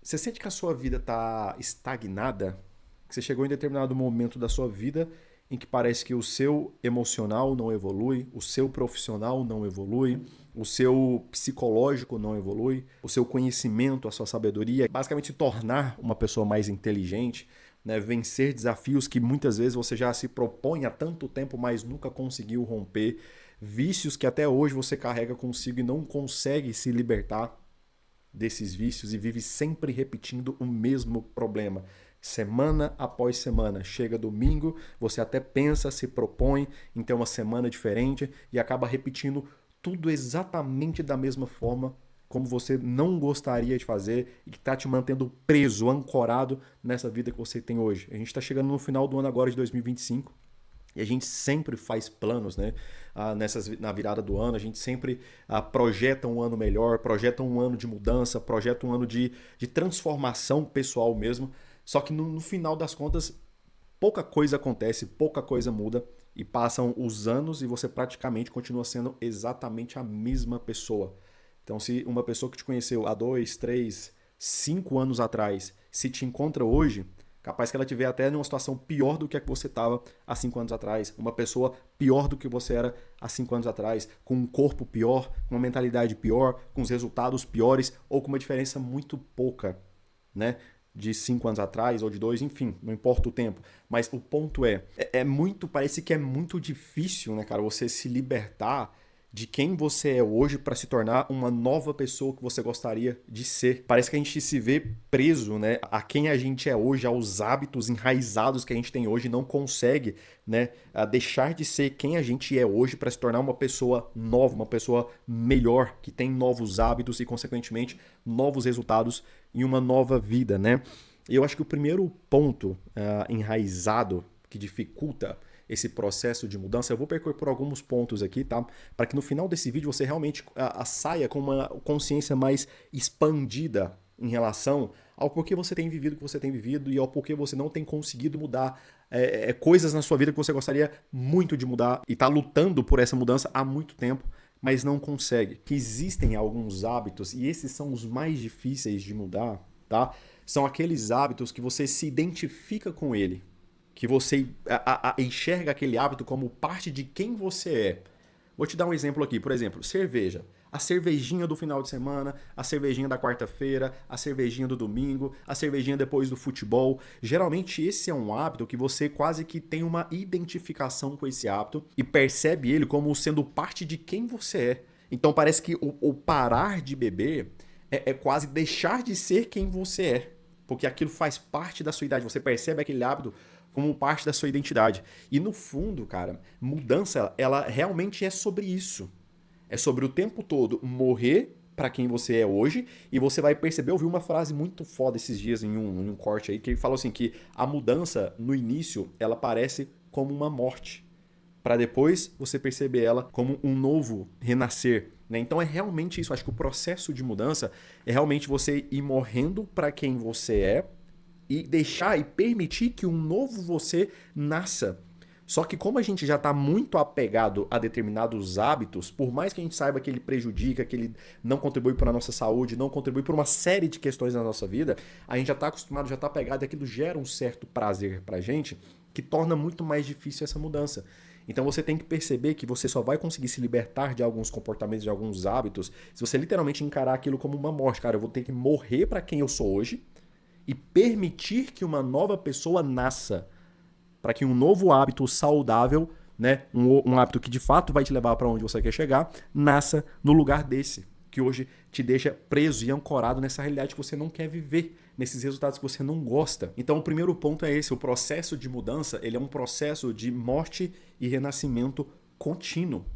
Você sente que a sua vida está estagnada? Que você chegou em determinado momento da sua vida em que parece que o seu emocional não evolui, o seu profissional não evolui, o seu psicológico não evolui, o seu conhecimento, a sua sabedoria, basicamente se tornar uma pessoa mais inteligente, né? Vencer desafios que muitas vezes você já se propõe há tanto tempo, mas nunca conseguiu romper, vícios que até hoje você carrega consigo e não consegue se libertar desses vícios e vive sempre repetindo o mesmo problema. Semana após semana. Chega domingo, você até pensa, se propõe em ter uma semana diferente e acaba repetindo tudo exatamente da mesma forma como você não gostaria de fazer e que está te mantendo preso, ancorado nessa vida que você tem hoje. A gente está chegando no final do ano agora de 2025 e a gente sempre faz planos, né? Na virada do ano, a gente sempre projeta um ano melhor, projeta um ano de mudança, projeta um ano de transformação pessoal mesmo. Só que no final das contas, pouca coisa acontece, pouca coisa muda e passam os anos e você praticamente continua sendo exatamente a mesma pessoa. Então, se uma pessoa que te conheceu há 2, 3, 5 anos atrás se te encontra hoje, capaz que ela estiver até numa situação pior do que a que você estava há 5 anos atrás. Uma pessoa pior do que você era há 5 anos atrás, com um corpo pior, com uma mentalidade pior, com os resultados piores ou com uma diferença muito pouca, né? De 5 anos atrás ou de dois, enfim, não importa o tempo. Mas o ponto é muito, parece que é muito difícil, né, cara, você se libertar de quem você é hoje para se tornar uma nova pessoa que você gostaria de ser. Parece que a gente se vê preso, né, a quem a gente é hoje, aos hábitos enraizados que a gente tem hoje, e não consegue, né, a deixar de ser quem a gente é hoje para se tornar uma pessoa nova, uma pessoa melhor, que tem novos hábitos e, consequentemente, novos resultados em uma nova vida, né? E eu acho que o primeiro ponto enraizado que dificulta esse processo de mudança, eu vou percorrer por alguns pontos aqui, tá? Para que no final desse vídeo você realmente saia com uma consciência mais expandida em relação ao porquê você tem vivido o que você tem vivido e ao porquê você não tem conseguido mudar coisas na sua vida que você gostaria muito de mudar e está lutando por essa mudança há muito tempo, mas não consegue. Que existem alguns hábitos, e esses são os mais difíceis de mudar, tá? São aqueles hábitos que você se identifica com ele, que você enxerga aquele hábito como parte de quem você é. Vou te dar um exemplo aqui, por exemplo, cerveja. A cervejinha do final de semana, a cervejinha da quarta-feira, a cervejinha do domingo, a cervejinha depois do futebol. Geralmente esse é um hábito que você quase que tem uma identificação com esse hábito e percebe ele como sendo parte de quem você é. Então parece que o parar de beber é quase deixar de ser quem você é. Porque aquilo faz parte da sua idade. Você percebe aquele hábito como parte da sua identidade. E no fundo, cara, mudança, ela realmente é sobre isso. É sobre o tempo todo morrer para quem você é hoje e você vai perceber, eu ouvi uma frase muito foda esses dias em um corte aí, que ele falou assim que a mudança no início, ela parece como uma morte, para depois você perceber ela como um novo renascer, né? Então é realmente isso, acho que o processo de mudança é realmente você ir morrendo para quem você é e deixar e permitir que um novo você nasça. Só que como a gente já está muito apegado a determinados hábitos, por mais que a gente saiba que ele prejudica, que ele não contribui para a nossa saúde, não contribui para uma série de questões na nossa vida, a gente já está acostumado, já está apegado e aquilo gera um certo prazer para a gente, que torna muito mais difícil essa mudança. Então você tem que perceber que você só vai conseguir se libertar de alguns comportamentos, de alguns hábitos, se você literalmente encarar aquilo como uma morte. Cara, eu vou ter que morrer para quem eu sou hoje e permitir que uma nova pessoa nasça, para que um novo hábito saudável, né, um hábito que de fato vai te levar para onde você quer chegar, nasça no lugar desse, que hoje te deixa preso e ancorado nessa realidade que você não quer viver, nesses resultados que você não gosta. Então o primeiro ponto é esse, o processo de mudança, ele é um processo de morte e renascimento contínuo.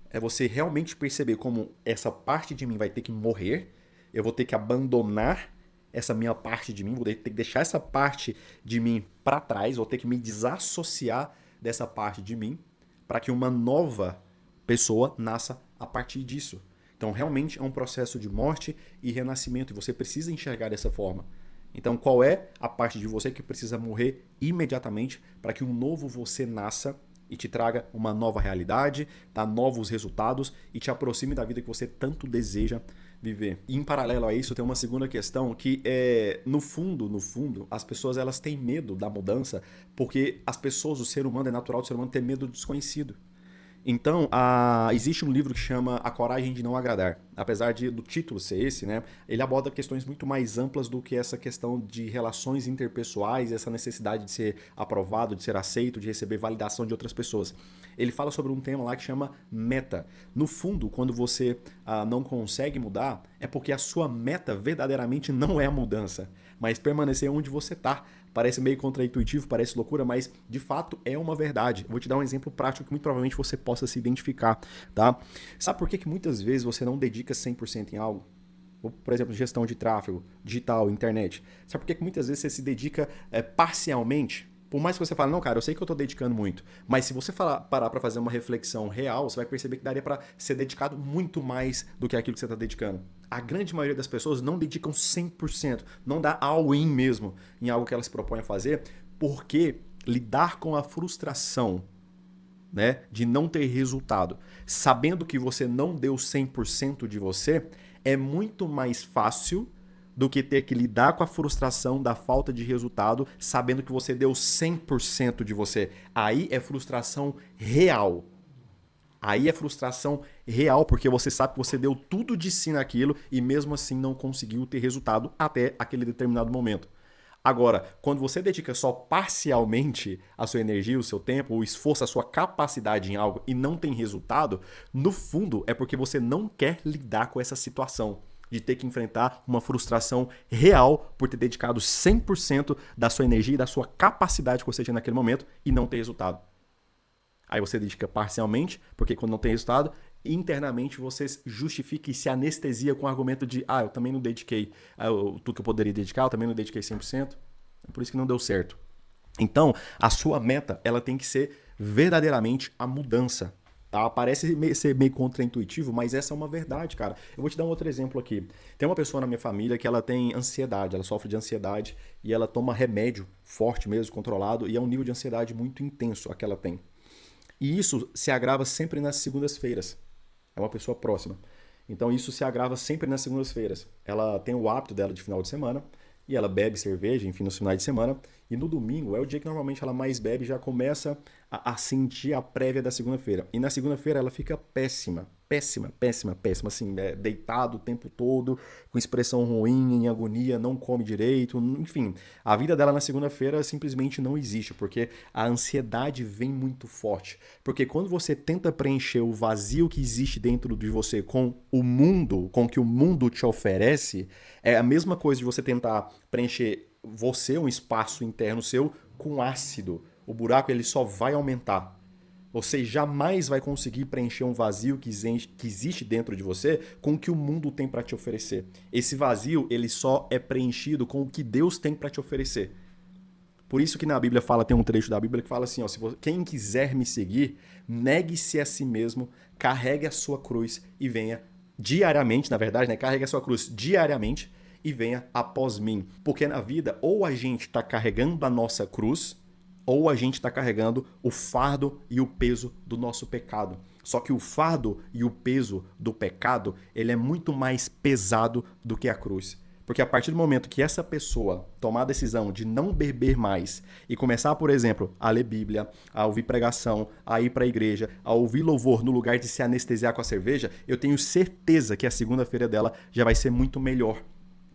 É você realmente perceber como essa parte de mim vai ter que morrer, eu vou ter que abandonar essa minha parte de mim, vou ter que deixar essa parte de mim para trás, vou ter que me desassociar dessa parte de mim para que uma nova pessoa nasça a partir disso. Então, realmente é um processo de morte e renascimento e você precisa enxergar dessa forma. Então, qual é a parte de você que precisa morrer imediatamente para que um novo você nasça e te traga uma nova realidade, tá? Novos resultados e te aproxime da vida que você tanto deseja viver. E em paralelo a isso, tem uma segunda questão que é, no fundo, as pessoas elas têm medo da mudança porque as pessoas, o ser humano, é natural do ser humano ter medo do desconhecido. Então, existe um livro que chama A Coragem de Não Agradar. Apesar do título ser esse, né, ele aborda questões muito mais amplas do que essa questão de relações interpessoais, essa necessidade de ser aprovado, de ser aceito, de receber validação de outras pessoas. Ele fala sobre um tema lá que chama meta. No fundo, quando você não consegue mudar, é porque a sua meta verdadeiramente não é a mudança, mas permanecer onde você está. Parece meio contraintuitivo, parece loucura, mas de fato é uma verdade. Eu vou te dar um exemplo prático que muito provavelmente você possa se identificar, tá? Sabe por que muitas vezes você não dedica 100% em algo? Por exemplo, gestão de tráfego, digital, internet. Sabe por que muitas vezes você se dedica parcialmente? Por mais que você fale, não, cara, eu sei que eu estou dedicando muito, mas se você parar para fazer uma reflexão real, você vai perceber que daria para ser dedicado muito mais do que aquilo que você está dedicando. A grande maioria das pessoas não dedicam 100%, não dá all-in mesmo em algo que elas se propõem a fazer, porque lidar com a frustração, né, de não ter resultado, sabendo que você não deu 100% de você, é muito mais fácil do que ter que lidar com a frustração da falta de resultado, sabendo que você deu 100% de você. Aí é frustração real. Aí é frustração real, porque você sabe que você deu tudo de si naquilo e mesmo assim não conseguiu ter resultado até aquele determinado momento. Agora, quando você dedica só parcialmente a sua energia, o seu tempo, o esforço, a sua capacidade em algo e não tem resultado, no fundo é porque você não quer lidar com essa situação de ter que enfrentar uma frustração real por ter dedicado 100% da sua energia e da sua capacidade que você tinha naquele momento e não ter resultado. Aí você dedica parcialmente, porque quando não tem resultado, internamente você justifica e se anestesia com o argumento de eu também não dediquei tudo que eu poderia dedicar, eu também não dediquei 100%, é por isso que não deu certo. Então, a sua meta ela tem que ser verdadeiramente a mudança. Tá? Parece ser meio contraintuitivo, mas essa é uma verdade, cara. Eu vou te dar um outro exemplo aqui. Tem uma pessoa na minha família que ela tem ansiedade, ela sofre de ansiedade e ela toma remédio forte mesmo, controlado, e é um nível de ansiedade muito intenso a que ela tem. E isso se agrava sempre nas segundas-feiras. É uma pessoa próxima. Então isso se agrava sempre nas segundas-feiras. Ela tem o hábito dela de final de semana e ela bebe cerveja, enfim, nos finais de semana. E no domingo é o dia que normalmente ela mais bebe, já começa a sentir a prévia da segunda-feira. E na segunda-feira ela fica péssima, assim, deitado o tempo todo, com expressão ruim, em agonia, não come direito, enfim. A vida dela na segunda-feira simplesmente não existe, porque a ansiedade vem muito forte. Porque quando você tenta preencher o vazio que existe dentro de você com o mundo, com o que o mundo te oferece, é a mesma coisa de você tentar preencher você, um espaço interno seu, com ácido. O buraco ele só vai aumentar. Você jamais vai conseguir preencher um vazio que existe dentro de você com o que o mundo tem para te oferecer. Esse vazio ele só é preenchido com o que Deus tem para te oferecer. Por isso que na Bíblia tem um trecho da Bíblia que fala assim, quem quiser me seguir, negue-se a si mesmo, carregue a sua cruz e venha diariamente, na verdade, né? Carregue a sua cruz diariamente e venha após mim. Porque na vida, ou a gente está carregando a nossa cruz, ou a gente está carregando o fardo e o peso do nosso pecado. Só que o fardo e o peso do pecado, ele é muito mais pesado do que a cruz. Porque a partir do momento que essa pessoa tomar a decisão de não beber mais e começar, por exemplo, a ler Bíblia, a ouvir pregação, a ir para a igreja, a ouvir louvor no lugar de se anestesiar com a cerveja, eu tenho certeza que a segunda-feira dela já vai ser muito melhor.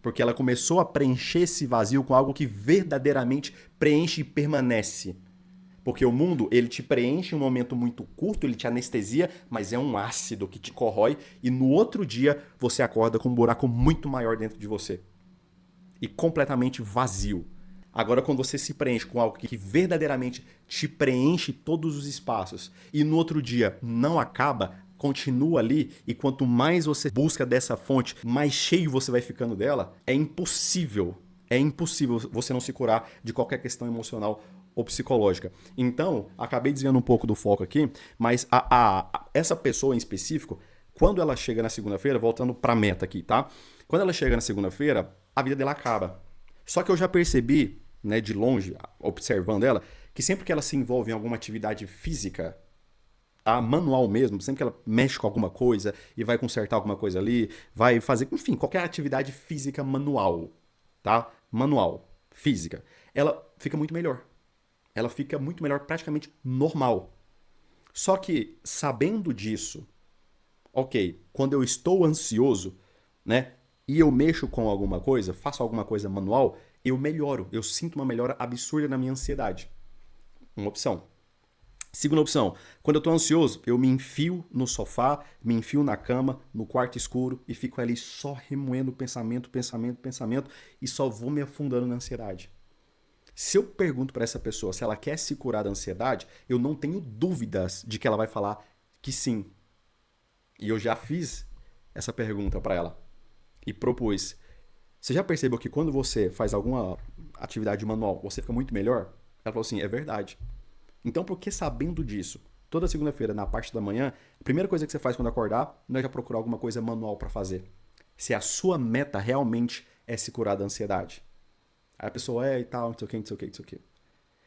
Porque ela começou a preencher esse vazio com algo que verdadeiramente preenche e permanece. Porque o mundo, ele te preenche em um momento muito curto, ele te anestesia, mas é um ácido que te corrói e no outro dia você acorda com um buraco muito maior dentro de você. E completamente vazio. Agora, quando você se preenche com algo que verdadeiramente te preenche todos os espaços e no outro dia não acaba, continua ali, e quanto mais você busca dessa fonte, mais cheio você vai ficando dela, é impossível você não se curar de qualquer questão emocional ou psicológica. Então, acabei desviando um pouco do foco aqui, mas essa pessoa em específico, quando ela chega na segunda-feira, voltando pra meta aqui, tá? Quando ela chega na segunda-feira, a vida dela acaba. Só que eu já percebi, né, de longe, observando ela, que sempre que ela se envolve em alguma atividade física, a manual mesmo, sempre que ela mexe com alguma coisa e vai consertar alguma coisa ali, vai fazer, enfim, qualquer atividade física manual, tá? Manual, física, ela fica muito melhor. Ela fica muito melhor, praticamente normal. Só que, sabendo disso, ok, quando eu estou ansioso, né, e eu mexo com alguma coisa, faço alguma coisa manual, eu melhoro, eu sinto uma melhora absurda na minha ansiedade. Uma opção. Segunda opção, quando eu tô ansioso, eu me enfio no sofá, me enfio na cama, no quarto escuro e fico ali só remoendo pensamento, pensamento, pensamento e só vou me afundando na ansiedade. Se eu pergunto para essa pessoa se ela quer se curar da ansiedade, eu não tenho dúvidas de que ela vai falar que sim. E eu já fiz essa pergunta para ela e propus. Você já percebeu que quando você faz alguma atividade manual, você fica muito melhor? Ela falou assim, é verdade. Então, por que sabendo disso? Toda segunda-feira, na parte da manhã, a primeira coisa que você faz quando acordar, não é já procurar alguma coisa manual para fazer. Se a sua meta realmente é se curar da ansiedade. Aí a pessoa e tal, não sei o que, não sei o que, não sei o que.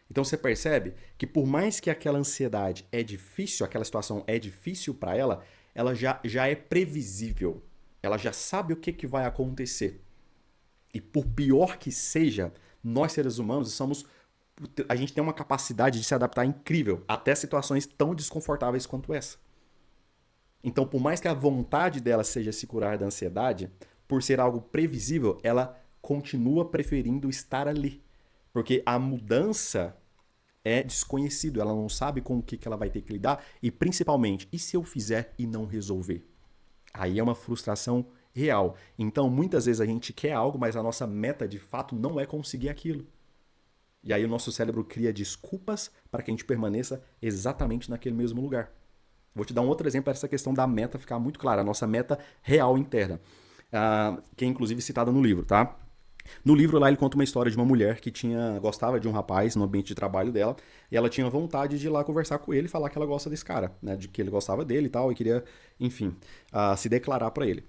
Então você percebe que por mais que aquela ansiedade é difícil, aquela situação é difícil para ela, ela já é previsível. Ela já sabe o que vai acontecer. E por pior que seja, nós seres humanos a gente tem uma capacidade de se adaptar incrível até situações tão desconfortáveis quanto essa. Então, por mais que a vontade dela seja se curar da ansiedade, por ser algo previsível, ela continua preferindo estar ali. Porque a mudança é desconhecido, ela não sabe com o que ela vai ter que lidar e principalmente, e se eu fizer e não resolver? Aí é uma frustração real. Então, muitas vezes a gente quer algo, mas a nossa meta de fato não é conseguir aquilo. E aí o nosso cérebro cria desculpas para que a gente permaneça exatamente naquele mesmo lugar. Vou te dar um outro exemplo para essa questão da meta ficar muito clara, a nossa meta real interna, que é inclusive citada no livro, tá? No livro lá ele conta uma história de uma mulher que gostava de um rapaz no ambiente de trabalho dela e ela tinha vontade de ir lá conversar com ele e falar que ela gosta desse cara, né? De que ele gostava dele e tal e queria, enfim, se declarar para ele.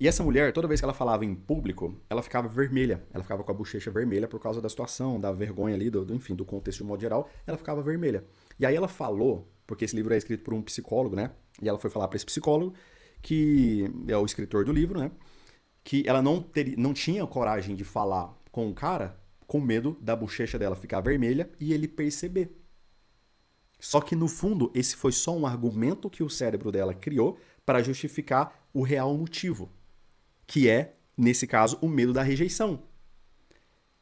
E essa mulher, toda vez que ela falava em público, ela ficava vermelha. Ela ficava com a bochecha vermelha por causa da situação, da vergonha ali, enfim, do contexto de modo geral. Ela ficava vermelha. E aí ela falou, porque esse livro é escrito por um psicólogo, né? E ela foi falar para esse psicólogo, que é o escritor do livro, né? Que ela não tinha coragem de falar com o cara com medo da bochecha dela ficar vermelha e ele perceber. Só que no fundo, esse foi só um argumento que o cérebro dela criou para justificar o real motivo, que é, nesse caso, o medo da rejeição.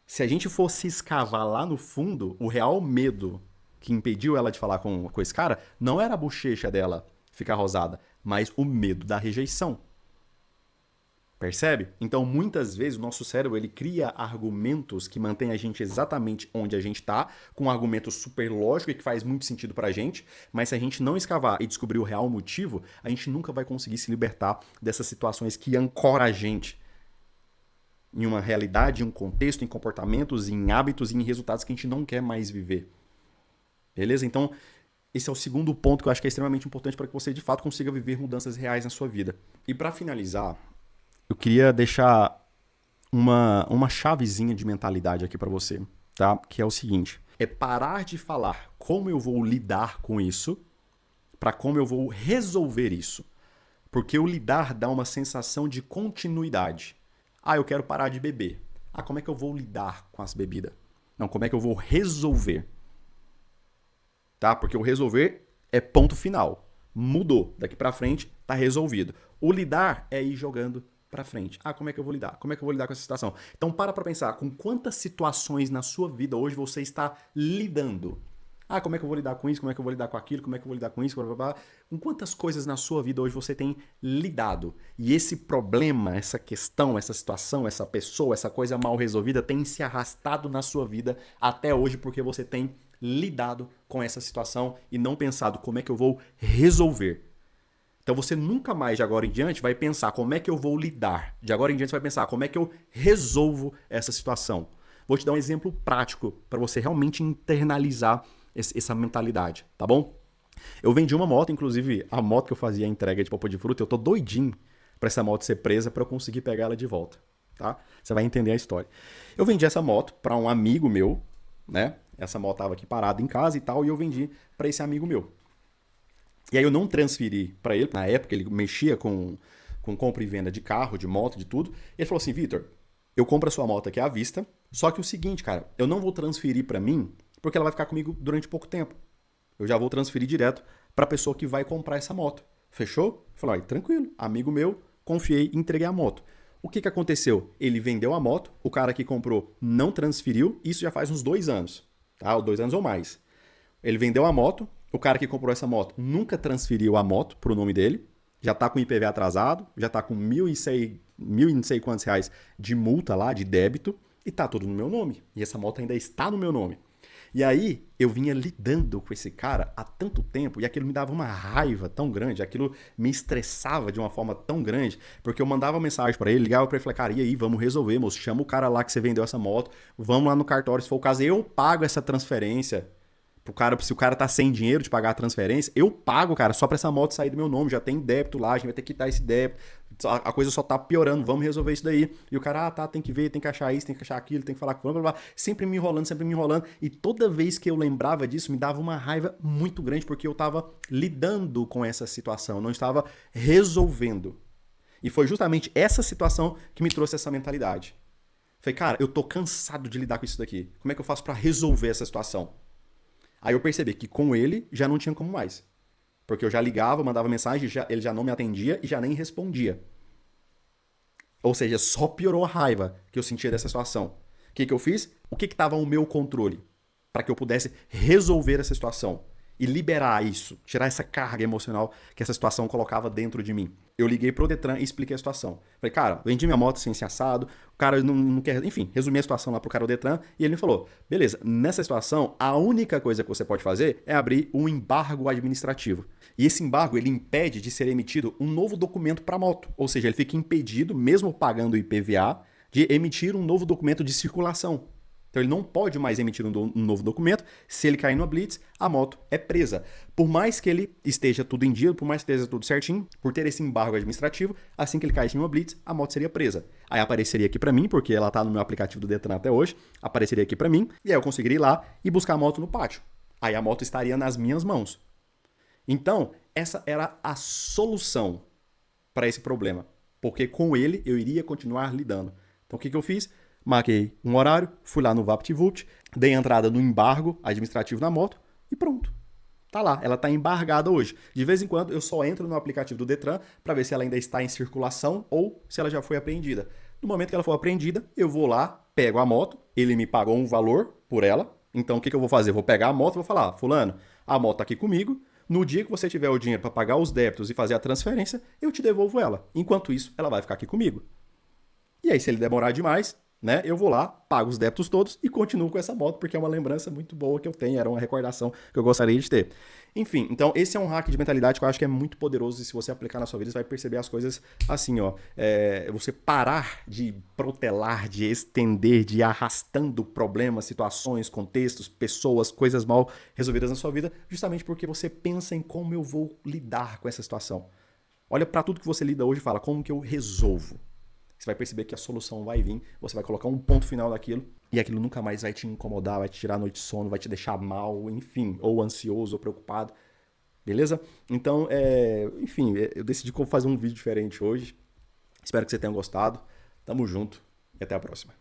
Se a gente fosse escavar lá no fundo, o real medo que impediu ela de falar com esse cara não era a bochecha dela ficar rosada, mas o medo da rejeição. Percebe? Então, muitas vezes, o nosso cérebro ele cria argumentos que mantêm a gente exatamente onde a gente está, com um argumento super lógico e que faz muito sentido pra gente, mas se a gente não escavar e descobrir o real motivo, a gente nunca vai conseguir se libertar dessas situações que ancoram a gente em uma realidade, em um contexto, em comportamentos, em hábitos e em resultados que a gente não quer mais viver. Beleza? Então, esse é o segundo ponto que eu acho que é extremamente importante para que você, de fato, consiga viver mudanças reais na sua vida. E para finalizar, eu queria deixar uma chavezinha de mentalidade aqui para você, tá? Que é o seguinte: é parar de falar como eu vou lidar com isso para como eu vou resolver isso. Porque o lidar dá uma sensação de continuidade. Ah, eu quero parar de beber. Ah, como é que eu vou lidar com as bebidas? Não, como é que eu vou resolver? Tá? Porque o resolver é ponto final. Mudou. Daqui para frente, tá resolvido. O lidar é ir jogando para frente. Ah, como é que eu vou lidar? Como é que eu vou lidar com essa situação? Então para pensar, com quantas situações na sua vida hoje você está lidando? Ah, como é que eu vou lidar com isso? Como é que eu vou lidar com aquilo? Como é que eu vou lidar com isso? Blá, blá, blá. Com quantas coisas na sua vida hoje você tem lidado? E esse problema, essa questão, essa situação, essa pessoa, essa coisa mal resolvida tem se arrastado na sua vida até hoje porque você tem lidado com essa situação e não pensado como é que eu vou resolver. Então você nunca mais, de agora em diante, vai pensar como é que eu vou lidar. De agora em diante você vai pensar como é que eu resolvo essa situação. Vou te dar um exemplo prático para você realmente internalizar essa mentalidade, tá bom? Eu vendi uma moto, inclusive a moto que eu fazia a entrega de papo de fruta, eu tô doidinho para essa moto ser presa para eu conseguir pegar ela de volta, tá? Você vai entender a história. Eu vendi essa moto para um amigo meu, né? Essa moto tava aqui parada em casa e tal, e eu vendi para esse amigo meu. E aí eu não transferi para ele. Na época ele mexia com compra e venda de carro, de moto, de tudo. E ele falou assim, Vitor, eu compro a sua moto aqui à vista, só que o seguinte, cara, eu não vou transferir para mim porque ela vai ficar comigo durante pouco tempo. Eu já vou transferir direto para a pessoa que vai comprar essa moto. Fechou? Falei, tranquilo, amigo meu, confiei, entreguei a moto. O que aconteceu? Ele vendeu a moto, o cara que comprou não transferiu, isso já faz uns 2 anos, tá? 2 anos ou mais. Ele vendeu a moto, o cara que comprou essa moto nunca transferiu a moto pro nome dele, já tá com IPV atrasado, já tá com mil e não sei quantos reais de multa lá, de débito, e tá tudo no meu nome. E essa moto ainda está no meu nome. E aí eu vinha lidando com esse cara há tanto tempo e aquilo me dava uma raiva tão grande, aquilo me estressava de uma forma tão grande, porque eu mandava mensagem para ele, ligava para ele e falava, cara, e aí, vamos resolver, moço, chama o cara lá que você vendeu essa moto, vamos lá no cartório, se for o caso, eu pago essa transferência. Pro cara, se o cara tá sem dinheiro de pagar a transferência, eu pago, cara, só pra essa moto sair do meu nome. Já tem débito lá, a gente vai ter que quitar esse débito. A coisa só tá piorando, vamos resolver isso daí. E o cara, tá, tem que ver, tem que achar isso, tem que achar aquilo, tem que falar com blá, blá, blá. Sempre me enrolando, sempre me enrolando. E toda vez que eu lembrava disso, me dava uma raiva muito grande, porque eu tava lidando com essa situação, não estava resolvendo. E foi justamente essa situação que me trouxe essa mentalidade. Falei, cara, eu tô cansado de lidar com isso daqui. Como é que eu faço pra resolver essa situação? Aí eu percebi que com ele já não tinha como mais. Porque eu já ligava, mandava mensagem, ele já não me atendia e já nem respondia. Ou seja, só piorou a raiva que eu sentia dessa situação. O que eu fiz? O que estava ao meu controle? Para que eu pudesse resolver essa situação e liberar isso, tirar essa carga emocional que essa situação colocava dentro de mim. Eu liguei pro Detran e expliquei a situação. Falei, cara, vendi minha moto sem ser assado, o cara não quer... Enfim, resumi a situação lá pro cara do Detran e ele me falou, beleza, nessa situação, a única coisa que você pode fazer é abrir um embargo administrativo. E esse embargo, ele impede de ser emitido um novo documento para a moto. Ou seja, ele fica impedido, mesmo pagando o IPVA, de emitir um novo documento de circulação. Então ele não pode mais emitir um novo documento. Se ele cair no Blitz, a moto é presa. Por mais que ele esteja tudo em dia, por mais que esteja tudo certinho, por ter esse embargo administrativo, assim que ele caísse em uma Blitz, a moto seria presa. Aí apareceria aqui para mim, porque ela tá no meu aplicativo do Detran até hoje, apareceria aqui para mim, e aí eu conseguiria ir lá e buscar a moto no pátio. Aí a moto estaria nas minhas mãos. Então, essa era a solução para esse problema, porque com ele eu iria continuar lidando. Então o que eu fiz? Marquei um horário, fui lá no VaptVult, dei entrada no embargo administrativo na moto e pronto. Tá lá, ela tá embargada hoje. De vez em quando eu só entro no aplicativo do Detran para ver se ela ainda está em circulação ou se ela já foi apreendida. No momento que ela for apreendida, eu vou lá, pego a moto, ele me pagou um valor por ela. Então o que eu vou fazer? Eu vou pegar a moto e vou falar, fulano, a moto tá aqui comigo. No dia que você tiver o dinheiro para pagar os débitos e fazer a transferência, eu te devolvo ela. Enquanto isso, ela vai ficar aqui comigo. E aí, se ele demorar demais, né, eu vou lá, pago os débitos todos e continuo com essa moto, porque é uma lembrança muito boa que eu tenho, era uma recordação que eu gostaria de ter. Enfim, então esse é um hack de mentalidade que eu acho que é muito poderoso e se você aplicar na sua vida, você vai perceber as coisas assim, ó. Você parar de protelar, de estender, de ir arrastando problemas, situações, contextos, pessoas, coisas mal resolvidas na sua vida, justamente porque você pensa em como eu vou lidar com essa situação. Olha para tudo que você lida hoje e fala, como que eu resolvo? Você vai perceber que a solução vai vir, você vai colocar um ponto final naquilo e aquilo nunca mais vai te incomodar, vai te tirar a noite de sono, vai te deixar mal, enfim, ou ansioso ou preocupado, beleza? Então, enfim, eu decidi fazer um vídeo diferente hoje. Espero que você tenha gostado. Tamo junto e até a próxima.